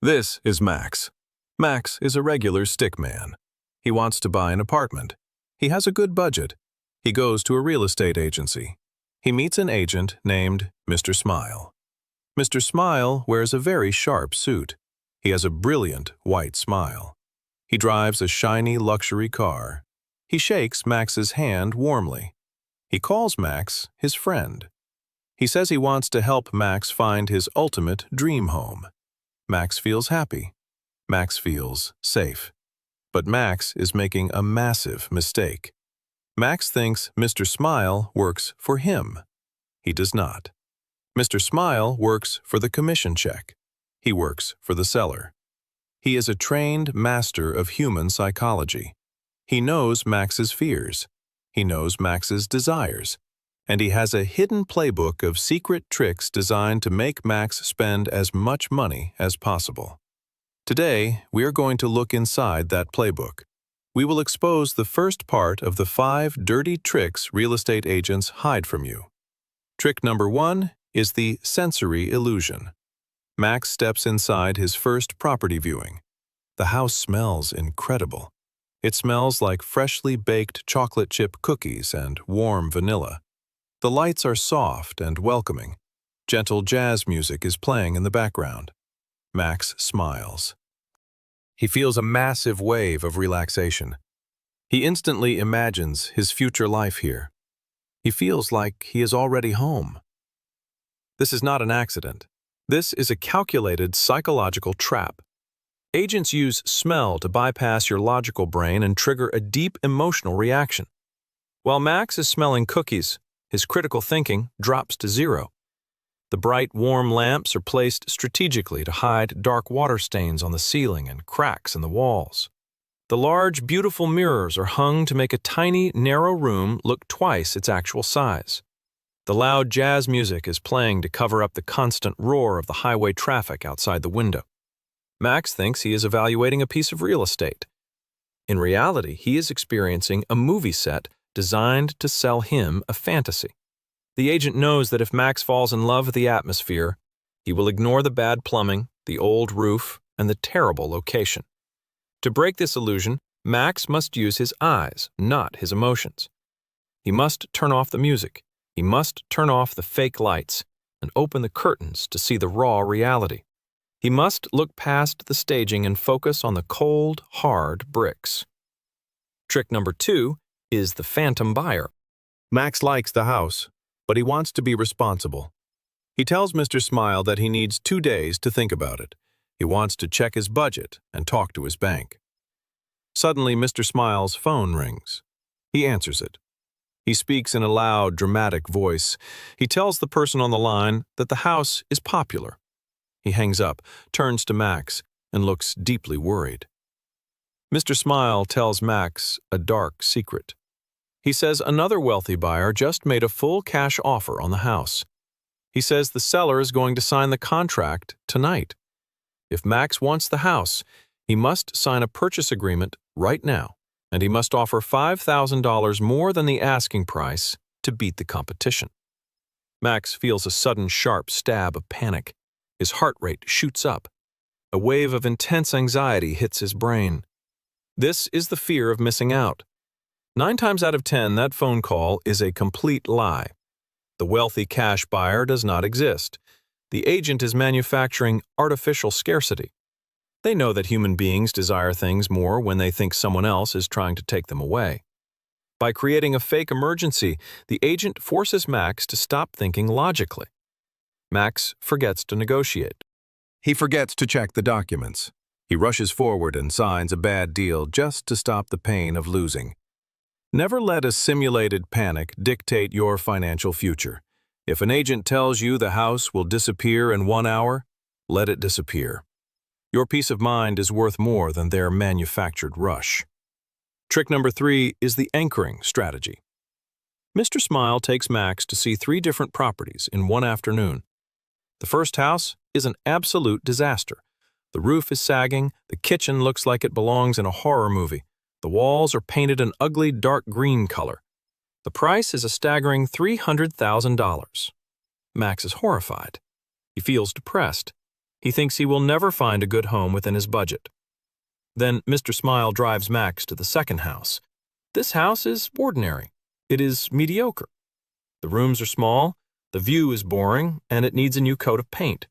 This is Max. Max is a regular stickman. He wants to buy an apartment. He has a good budget. He goes to a real estate agency. He meets an agent named Mr. Smile. Mr. Smile wears a very sharp suit. He has a brilliant white smile. He drives a shiny luxury car. He shakes Max's hand warmly. He calls Max his friend. He says he wants to help Max find his ultimate dream home. Max feels happy. Max feels safe. But Max is making a massive mistake. Max thinks Mr. Smile works for him. He does not. Mr. Smile works for the commission check. He works for the seller. He is a trained master of human psychology. He knows Max's fears. He knows Max's desires. And he has a hidden playbook of secret tricks designed to make Max spend as much money as possible. Today, we are going to look inside that playbook. We will expose the first part of the 5 dirty tricks real estate agents hide from you. Trick number 1 is the sensory illusion. Max steps inside his first property viewing. The house smells incredible. It smells like freshly baked chocolate chip cookies and warm vanilla. The lights are soft and welcoming. Gentle jazz music is playing in the background. Max smiles. He feels a massive wave of relaxation. He instantly imagines his future life here. He feels like he is already home. This is not an accident. This is a calculated psychological trap. Agents use smell to bypass your logical brain and trigger a deep emotional reaction. While Max is smelling cookies, his critical thinking drops to 0. The bright, warm lamps are placed strategically to hide dark water stains on the ceiling and cracks in the walls. The large, beautiful mirrors are hung to make a tiny, narrow room look twice its actual size. The loud jazz music is playing to cover up the constant roar of the highway traffic outside the window. Max thinks he is evaluating a piece of real estate. In reality, he is experiencing a movie set designed to sell him a fantasy. The agent knows that if Max falls in love with the atmosphere, he will ignore the bad plumbing, the old roof, and the terrible location. To break this illusion, Max must use his eyes, not his emotions. He must turn off the music. He must turn off the fake lights and open the curtains to see the raw reality. He must look past the staging and focus on the cold, hard bricks. Trick number 2 is the phantom buyer. Max likes the house, but he wants to be responsible. He tells Mr. Smile that he needs 2 days to think about it. He wants to check his budget and talk to his bank. Suddenly, Mr. Smile's phone rings. He answers it. He speaks in a loud, dramatic voice. He tells the person on the line that the house is popular. He hangs up, turns to Max, and looks deeply worried. Mr. Smile tells Max a dark secret. He says another wealthy buyer just made a full cash offer on the house. He says the seller is going to sign the contract tonight. If Max wants the house, he must sign a purchase agreement right now, and he must offer $5,000 more than the asking price to beat the competition. Max feels a sudden sharp stab of panic. His heart rate shoots up. A wave of intense anxiety hits his brain. This is the fear of missing out. 9 times out of 10, that phone call is a complete lie. The wealthy cash buyer does not exist. The agent is manufacturing artificial scarcity. They know that human beings desire things more when they think someone else is trying to take them away. By creating a fake emergency, the agent forces Max to stop thinking logically. Max forgets to negotiate. He forgets to check the documents. He rushes forward and signs a bad deal just to stop the pain of losing. Never let a simulated panic dictate your financial future. If an agent tells you the house will disappear in 1 hour, let it disappear. Your peace of mind is worth more than their manufactured rush. Trick number 3 is the anchoring strategy. Mr. Smile takes Max to see 3 different properties in one afternoon. The first house is an absolute disaster. The roof is sagging, the kitchen looks like it belongs in a horror movie. The walls are painted an ugly dark green color. The price is a staggering $300,000. Max is horrified. He feels depressed. He thinks he will never find a good home within his budget. Then Mr. Smile drives Max to the second house. This house is ordinary. It is mediocre. The rooms are small, the view is boring, and it needs a new coat of paint.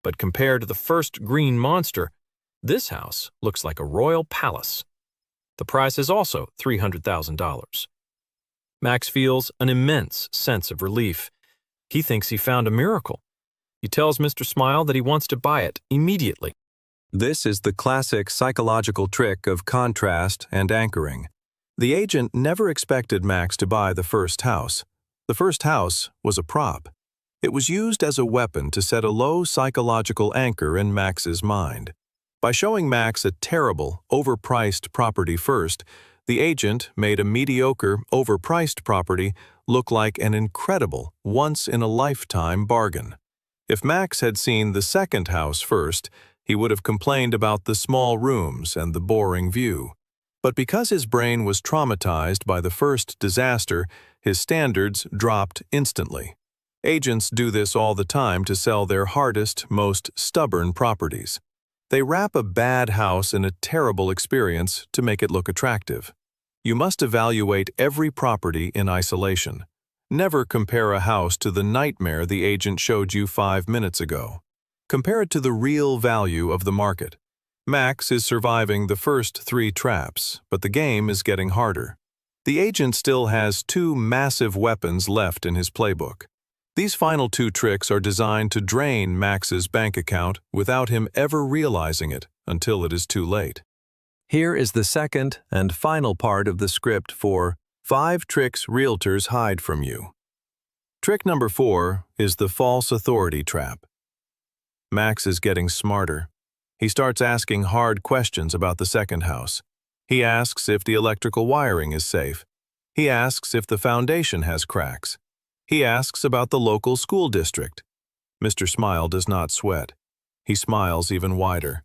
But compared to the first green monster, this house looks like a royal palace. The price is also $300,000. Max feels an immense sense of relief. He thinks he found a miracle. He tells Mr. Smile that he wants to buy it immediately. This is the classic psychological trick of contrast and anchoring. The agent never expected Max to buy the first house. The first house was a prop. It was used as a weapon to set a low psychological anchor in Max's mind. By showing Max a terrible, overpriced property first, the agent made a mediocre, overpriced property look like an incredible, once-in-a-lifetime bargain. If Max had seen the second house first, he would have complained about the small rooms and the boring view. But because his brain was traumatized by the first disaster, his standards dropped instantly. Agents do this all the time to sell their hardest, most stubborn properties. They wrap a bad house in a terrible experience to make it look attractive. You must evaluate every property in isolation. Never compare a house to the nightmare the agent showed you 5 minutes ago. Compare it to the real value of the market. Max is surviving the first 3 traps, but the game is getting harder. The agent still has 2 massive weapons left in his playbook. These final 2 tricks are designed to drain Max's bank account without him ever realizing it until it is too late. Here is the second and final part of the script for 5 Tricks Realtors Hide from You. Trick number 4 is the false authority trap. Max is getting smarter. He starts asking hard questions about the second house. He asks if the electrical wiring is safe. He asks if the foundation has cracks. He asks about the local school district. Mr. Smile does not sweat. He smiles even wider.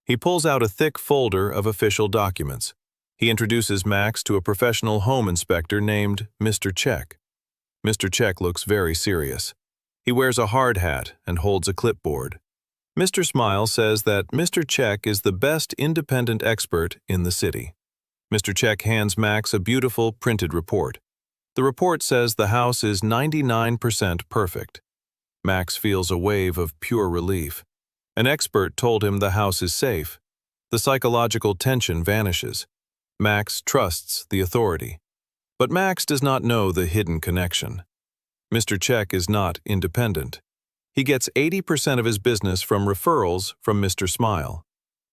He pulls out a thick folder of official documents. He introduces Max to a professional home inspector named Mr. Check. Mr. Check looks very serious. He wears a hard hat and holds a clipboard. Mr. Smile says that Mr. Check is the best independent expert in the city. Mr. Check hands Max a beautiful printed report. The report says the house is 99% perfect. Max feels a wave of pure relief. An expert told him the house is safe. The psychological tension vanishes. Max trusts the authority. But Max does not know the hidden connection. Mr. Check is not independent. He gets 80% of his business from referrals from Mr. Smile.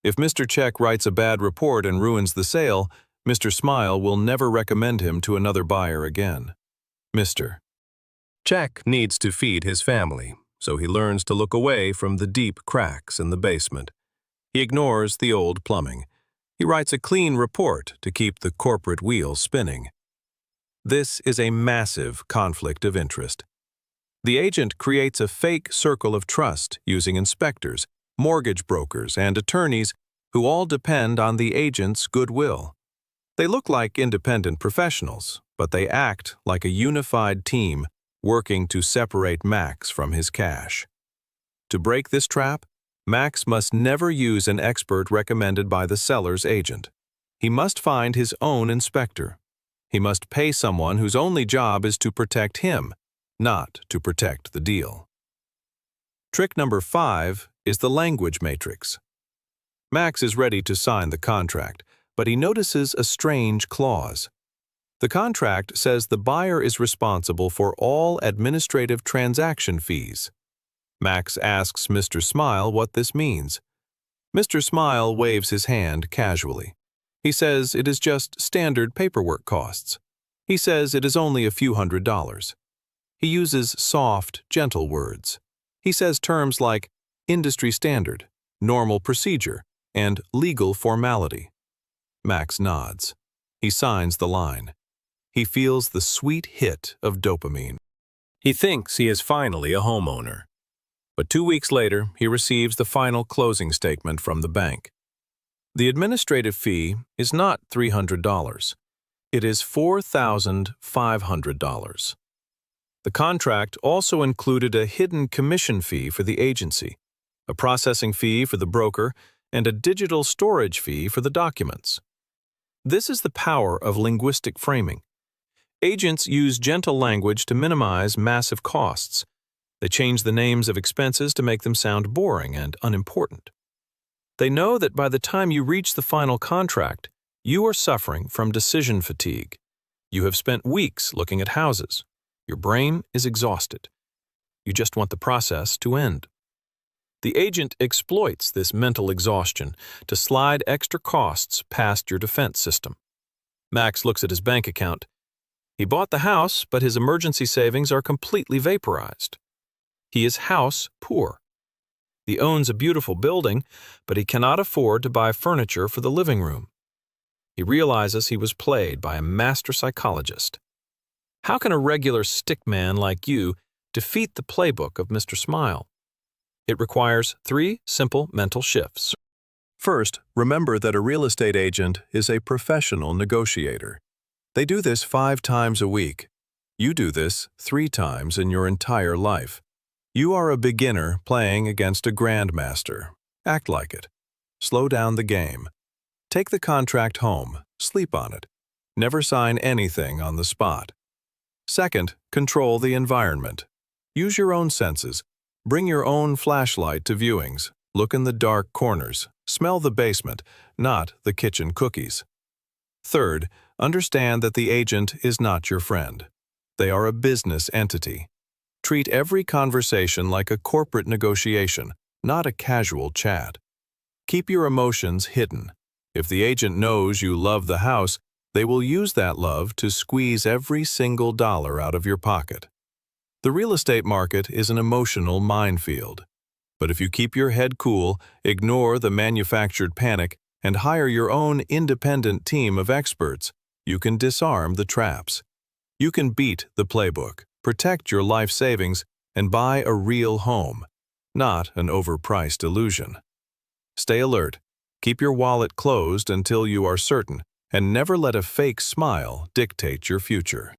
If Mr. Check writes a bad report and ruins the sale, Mr. Smile will never recommend him to another buyer again. Mr. Check needs to feed his family, so he learns to look away from the deep cracks in the basement. He ignores the old plumbing. He writes a clean report to keep the corporate wheel spinning. This is a massive conflict of interest. The agent creates a fake circle of trust using inspectors, mortgage brokers, and attorneys who all depend on the agent's goodwill. They look like independent professionals, but they act like a unified team working to separate Max from his cash. To break this trap, Max must never use an expert recommended by the seller's agent. He must find his own inspector. He must pay someone whose only job is to protect him, not to protect the deal. Trick number 5 is the language matrix. Max is ready to sign the contract, but he notices a strange clause. The contract says the buyer is responsible for all administrative transaction fees. Max asks Mr. Smile what this means. Mr. Smile waves his hand casually. He says it is just standard paperwork costs. He says it is only a few $100s. He uses soft, gentle words. He says terms like industry standard, normal procedure, and legal formality. Max nods. He signs the line. He feels the sweet hit of dopamine. He thinks he is finally a homeowner. But 2 weeks later, he receives the final closing statement from the bank. The administrative fee is not $300. It is $4,500. The contract also included a hidden commission fee for the agency, a processing fee for the broker, and a digital storage fee for the documents. This is the power of linguistic framing. Agents use gentle language to minimize massive costs. They change the names of expenses to make them sound boring and unimportant. They know that by the time you reach the final contract, you are suffering from decision fatigue. You have spent weeks looking at houses. Your brain is exhausted. You just want the process to end. The agent exploits this mental exhaustion to slide extra costs past your defense system. Max looks at his bank account. He bought the house, but his emergency savings are completely vaporized. He is house poor. He owns a beautiful building, but he cannot afford to buy furniture for the living room. He realizes he was played by a master psychologist. How can a regular stickman like you defeat the playbook of Mr. Smile? It requires 3 simple mental shifts. First, remember that a real estate agent is a professional negotiator. They do this 5 times a week. You do this 3 times in your entire life. You are a beginner playing against a grandmaster. Act like it. Slow down the game. Take the contract home. Sleep on it. Never sign anything on the spot. Second, control the environment. Use your own senses. Bring your own flashlight to viewings. Look in the dark corners. Smell the basement, not the kitchen cookies. Third, understand that the agent is not your friend. They are a business entity. Treat every conversation like a corporate negotiation, not a casual chat. Keep your emotions hidden. If the agent knows you love the house, they will use that love to squeeze every single dollar out of your pocket. The real estate market is an emotional minefield. But if you keep your head cool, ignore the manufactured panic, and hire your own independent team of experts, you can disarm the traps. You can beat the playbook, protect your life savings, and buy a real home, not an overpriced illusion. Stay alert. Keep your wallet closed until you are certain, and never let a fake smile dictate your future.